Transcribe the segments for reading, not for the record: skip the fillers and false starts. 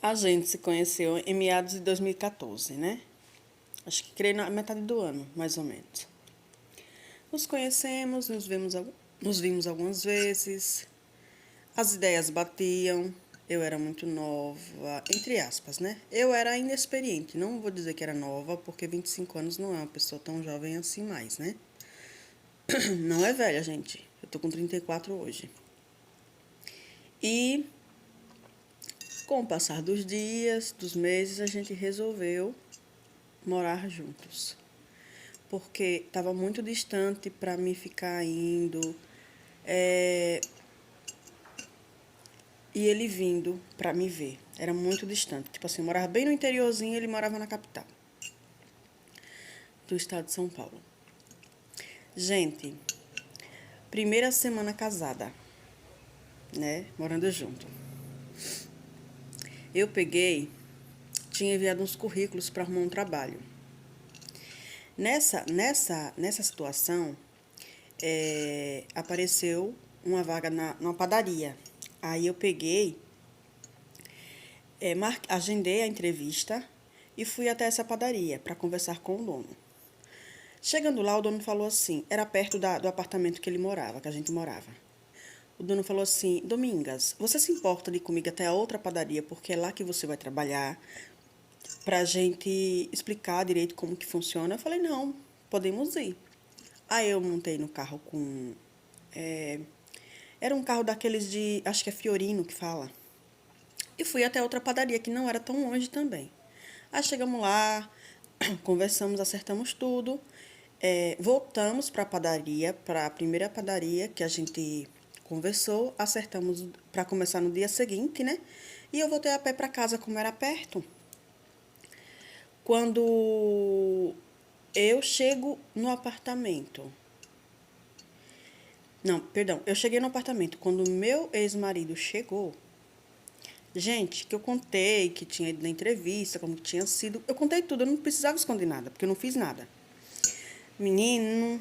A gente se conheceu em meados de 2014, né? Acho que creio na metade do ano, mais ou menos. Nos conhecemos, nos vimos algumas vezes. As ideias batiam. Eu era muito nova, entre aspas, né? Eu era inexperiente. Não vou dizer que era nova, porque 25 anos não é uma pessoa tão jovem assim mais, né? Não é velha, gente. Eu tô com 34 hoje. E com o passar dos dias, dos meses, a gente resolveu morar juntos. Porque estava muito distante para mim ficar indo. E ele vindo para me ver. Era muito distante. Tipo assim, eu morava bem no interiorzinho, ele morava na capital do estado de São Paulo. Gente, primeira semana casada, né? Morando junto. Eu peguei, tinha enviado uns currículos para arrumar um trabalho. Nessa situação, apareceu uma vaga numa padaria. Aí eu peguei, agendei a entrevista e fui até essa padaria para conversar com o dono. Chegando lá, o dono falou assim, era perto do apartamento que ele morava, que a gente morava. O dono falou assim, Domingas, você se importa de ir comigo até a outra padaria, porque é lá que você vai trabalhar, pra gente explicar direito como que funciona? Eu falei, não, podemos ir. Aí eu montei no carro com... era um carro daqueles de, acho que é Fiorino que fala. E fui até outra padaria, que não era tão longe também. Aí chegamos lá, conversamos, acertamos tudo. Voltamos para a padaria, para a primeira padaria que a gente conversou, acertamos para começar no dia seguinte, né? E eu voltei a pé para casa, como era perto. Quando eu chego no apartamento. Não, perdão, eu cheguei no apartamento. Quando meu ex-marido chegou, gente, que eu contei que tinha ido na entrevista, como que tinha sido. Eu contei tudo, eu não precisava esconder nada, porque eu não fiz nada. Menino,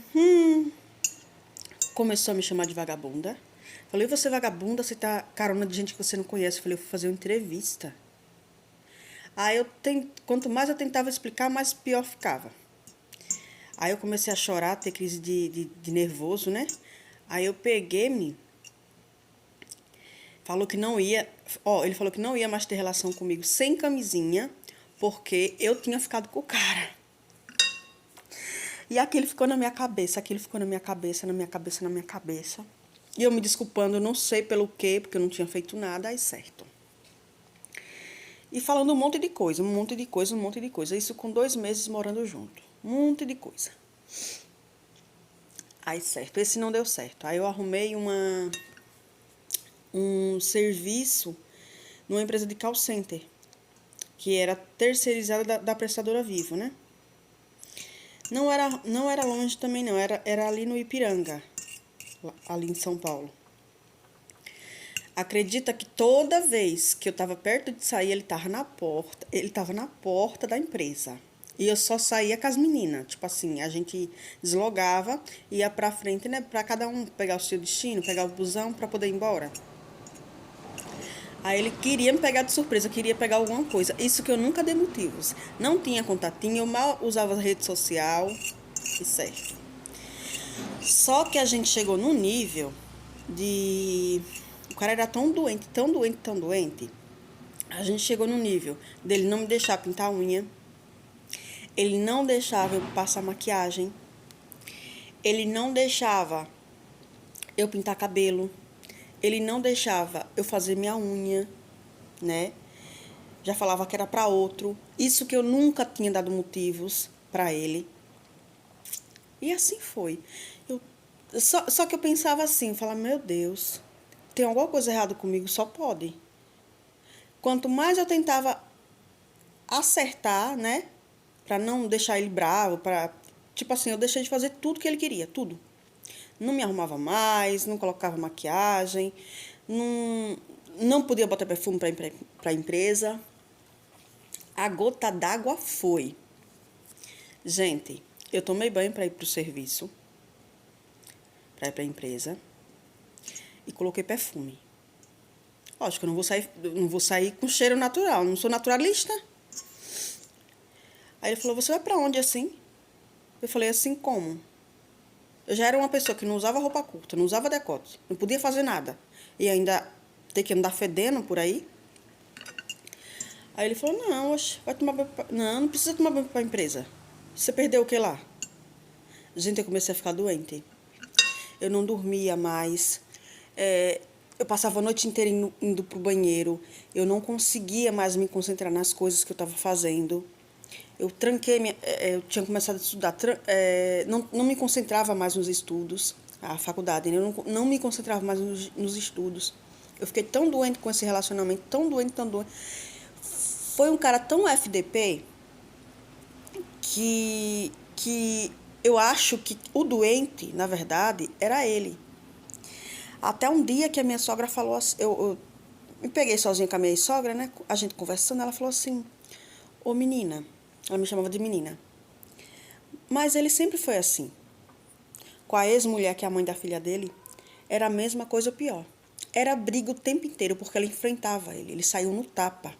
começou a me chamar de vagabunda. Falei, você é vagabunda, você tá carona de gente que você não conhece. Falei, eu fui fazer uma entrevista. Aí quanto mais eu tentava explicar, mais pior ficava. Aí eu comecei a chorar, ter crise de nervoso, né? Aí eu peguei-me, falou que não ia, ele falou que não ia mais ter relação comigo sem camisinha, porque eu tinha ficado com o cara. E aquilo ficou na minha cabeça, aquilo ficou na minha cabeça, na minha cabeça, na minha cabeça. E eu me desculpando, não sei pelo quê, porque eu não tinha feito nada, aí certo. E falando um monte de coisa, um monte de coisa, um monte de coisa. Isso com 2 meses morando junto. Um monte de coisa. Aí certo, esse não deu certo. Aí eu arrumei um serviço numa empresa de call center, que era terceirizada da prestadora Vivo, né? Não era longe também não, era ali no Ipiranga, ali em São Paulo. Acredita que toda vez que eu estava perto de sair, ele estava na porta da empresa. E eu só saía com as meninas. Tipo assim, a gente deslogava, ia pra frente, né? Pra cada um pegar o seu destino, pegar o busão pra poder ir embora. Aí ele queria me pegar de surpresa, queria pegar alguma coisa. Isso que eu nunca dei motivos. Não tinha contatinho, eu mal usava rede social. E certo. Só que a gente chegou num nível de... O cara era tão doente, tão doente, tão doente. A gente chegou num nível dele não me deixar pintar a unha. Ele não deixava eu passar maquiagem. Ele não deixava eu pintar cabelo. Ele não deixava eu fazer minha unha, né? Já falava que era para outro. Isso que eu nunca tinha dado motivos para ele. E assim foi. Só que eu pensava assim, eu falava, meu Deus, tem alguma coisa errada comigo, só pode. Quanto mais eu tentava acertar, né, pra não deixar ele bravo, tipo assim, eu deixei de fazer tudo que ele queria, tudo. Não me arrumava mais, não colocava maquiagem, não podia botar perfume pra empresa. A gota d'água foi. Gente, eu tomei banho para ir pro serviço, para ir pra empresa, e coloquei perfume. Lógico, eu não vou sair com cheiro natural, não sou naturalista. Aí ele falou, você vai pra onde assim? Eu falei, assim como? Eu já era uma pessoa que não usava roupa curta, não usava decote, não podia fazer nada. E ainda ter que andar fedendo por aí. Aí ele falou, não, oxe, vai tomar banho não, não precisa tomar banho pra empresa. Você perdeu o que lá? Gente, eu comecei a ficar doente. Eu não dormia mais. Eu passava a noite inteira indo pro banheiro. Eu não conseguia mais me concentrar nas coisas que eu estava fazendo. Eu tranquei, eu tinha começado a estudar, não me concentrava mais nos estudos, a faculdade, né? Eu não me concentrava mais nos estudos. Eu fiquei tão doente com esse relacionamento, tão doente, tão doente. Foi um cara tão FDP que eu acho que o doente, na verdade, era ele. Até um dia que a minha sogra falou assim, eu me peguei sozinha com a minha sogra, né? A gente conversando, ela falou assim, ô menina, ela me chamava de menina. Mas ele sempre foi assim. Com a ex-mulher, que é a mãe da filha dele, era a mesma coisa ou pior. Era briga o tempo inteiro, porque ela enfrentava ele. Ele saiu no tapa.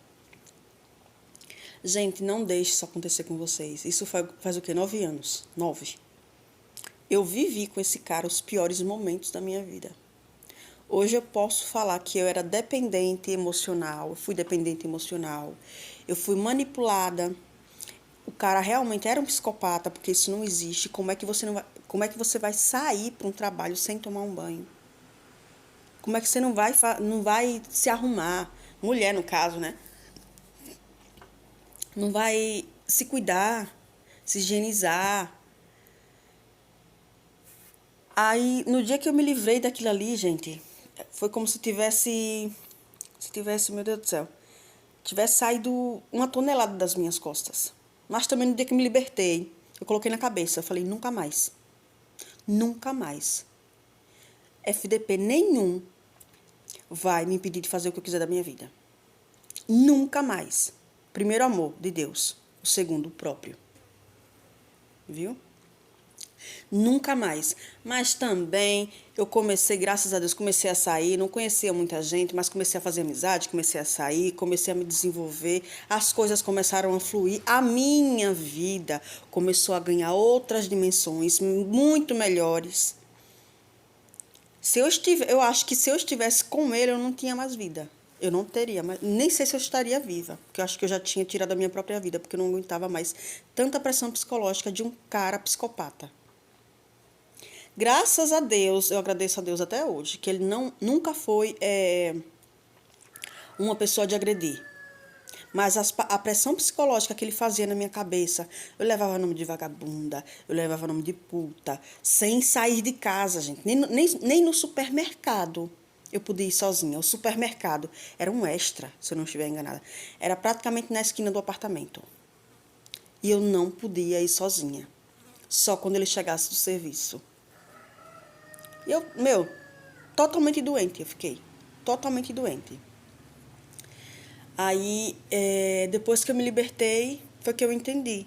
Gente, não deixe isso acontecer com vocês. Isso faz o quê? 9 anos. 9. Eu vivi com esse cara os piores momentos da minha vida. Hoje eu posso falar que eu era dependente emocional. Eu fui dependente emocional. Eu fui manipulada. O cara realmente era um psicopata, porque isso não existe. Como é que você vai sair para um trabalho sem tomar um banho? Como é que você não vai se arrumar? Mulher, no caso, né? Não vai se cuidar, se higienizar. Aí, no dia que eu me livrei daquilo ali, gente, foi como se tivesse, meu Deus do céu, tivesse saído uma tonelada das minhas costas. Mas também no dia que eu me libertei, eu coloquei na cabeça, eu falei, nunca mais. Nunca mais. FDP nenhum vai me impedir de fazer o que eu quiser da minha vida. Nunca mais. Primeiro, amor de Deus. O segundo, o próprio. Viu? Nunca mais. Mas também eu comecei, graças a Deus, comecei a sair, não conhecia muita gente, mas comecei a fazer amizade, comecei a sair, comecei a me desenvolver, as coisas começaram a fluir, a minha vida começou a ganhar outras dimensões muito melhores. Eu acho que se eu estivesse com ele, eu não tinha mais vida. Eu não teria, mas nem sei se eu estaria viva, porque eu acho que eu já tinha tirado a minha própria vida, porque eu não aguentava mais tanta pressão psicológica de um cara psicopata. Graças a Deus, eu agradeço a Deus até hoje, que ele nunca foi uma pessoa de agredir. Mas a pressão psicológica que ele fazia na minha cabeça, eu levava nome de vagabunda, eu levava nome de puta, sem sair de casa, gente. Nem no supermercado eu podia ir sozinha. O supermercado era um extra, se eu não estiver enganada. Era praticamente na esquina do apartamento. E eu não podia ir sozinha. Só quando ele chegasse do serviço. E eu, totalmente doente eu fiquei. Totalmente doente. Aí, depois que eu me libertei, foi que eu entendi.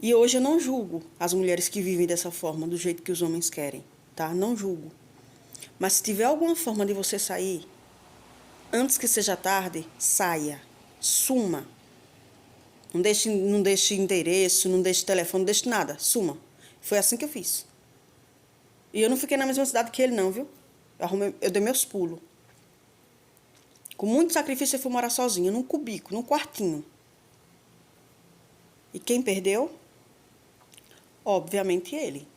E hoje eu não julgo as mulheres que vivem dessa forma, do jeito que os homens querem, tá? Não julgo. Mas se tiver alguma forma de você sair, antes que seja tarde, saia. Suma. Não deixe endereço, não deixe telefone, não deixe nada. Suma. Foi assim que eu fiz. E eu não fiquei na mesma cidade que ele, não, viu? Eu dei meus pulos. Com muito sacrifício, eu fui morar sozinha, num cubico, num quartinho. E quem perdeu? Obviamente ele.